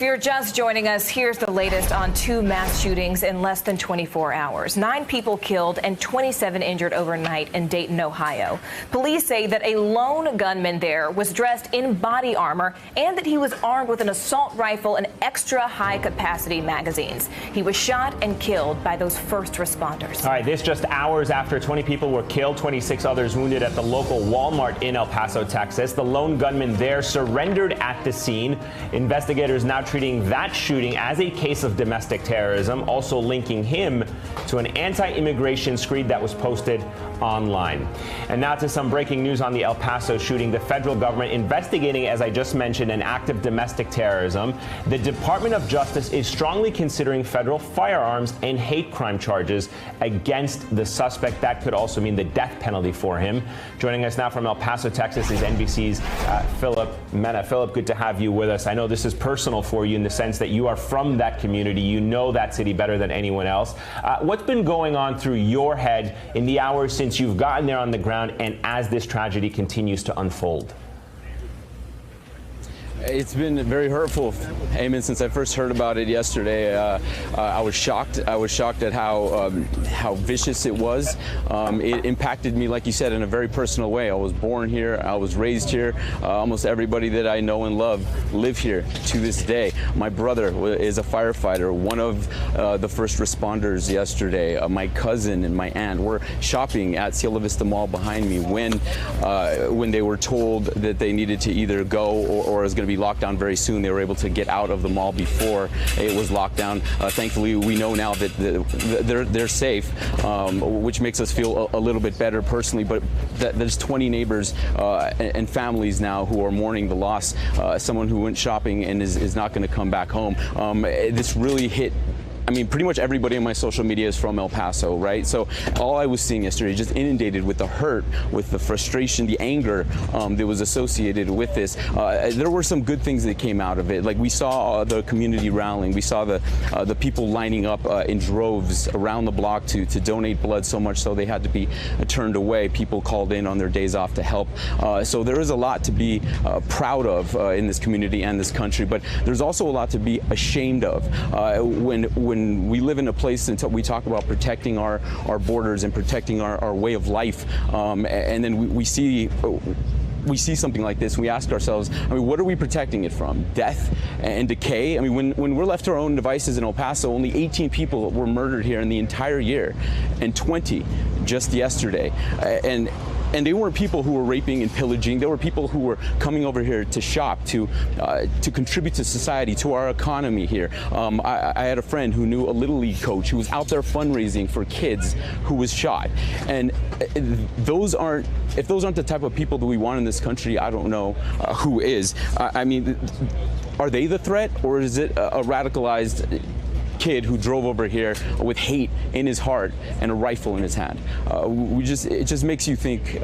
If you're just joining us, here's the latest on 2 mass shootings in less than 24 hours. 9 people killed and 27 injured overnight in Dayton, Ohio. Police say that a lone gunman there was dressed in body armor and that he was armed with an assault rifle and extra high-capacity magazines. He was shot and killed by those first responders. All right, this just hours after 20 people were killed, 26 others wounded at the local Walmart in El Paso, Texas. The lone gunman there surrendered at the scene. Investigators now treating that shooting as a case of domestic terrorism, also linking him to an anti-immigration screed that was posted online. And now to some breaking news on the El Paso shooting. The federal government investigating, as I just mentioned, an act of domestic terrorism. The Department of Justice is strongly considering federal firearms and hate crime charges against the suspect. That could also mean the death penalty for him. Joining us now from El Paso, Texas is NBC's Philip Mena. Philip, good to have you with us. I know this is personal for you in the sense that you are from that community. You know that city better than anyone else. What's been going on through your head in the hours since you've gotten there on the ground and as this tragedy continues to unfold? It's been very hurtful, Eamon, since I first heard about it yesterday. I was shocked. I was shocked at how vicious it was. It impacted me, like you said, in a very personal way. I was born here. I was raised here. Almost everybody that I know and love live here to this day. My brother is a firefighter, one of the first responders yesterday. My cousin and my aunt were shopping at Cielo Vista Mall behind me when they were told that they needed to either go or it was going to be locked down very soon. They were able to get out of the mall before it was locked down. Thankfully, we know now that they're safe, which makes us feel a little bit better personally. But there's 20 neighbors and families now who are mourning the loss. Someone who went shopping and is not going to come back home. This really hit. I mean, pretty much everybody on my social media is from El Paso, right? So all I was seeing yesterday, just inundated with the hurt, with the frustration, the anger that was associated with this. There were some good things that came out of it. Like we saw the community rallying. We saw the people lining up in droves around the block to donate blood, so much so they had to be turned away. People called in on their days off to help. So there is a lot to be proud of in this community and this country, but there's also a lot to be ashamed of when we live in a place until we talk about protecting our borders and protecting our way of life, and then we see something like this, and we ask ourselves, I mean, what are we protecting it from? Death and decay? I mean, when we're left to our own devices in El Paso, only 18 people were murdered here in the entire year, and 20 just yesterday. And they weren't people who were raping and pillaging. They were people who were coming over here to shop, to contribute to society, to our economy here. I had a friend who knew a Little League coach who was out there fundraising for kids who was shot. And if those aren't the type of people that we want in this country, I don't know who is. I mean, are they the threat, or is it a radicalized kid who drove over here with hate in his heart and a rifle in his hand? It just makes you think.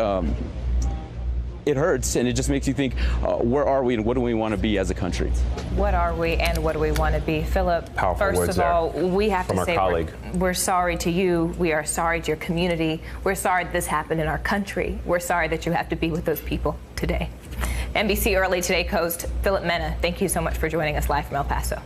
It hurts, and it just makes you think, where are we and what do we want to be as a country? What are we and what do we want to be? Philip, first of all, we have to say we're sorry to you. We are sorry to your community. We're sorry that this happened in our country. We're sorry that you have to be with those people today. NBC Early Today host Philip Mena, thank you so much for joining us live from El Paso.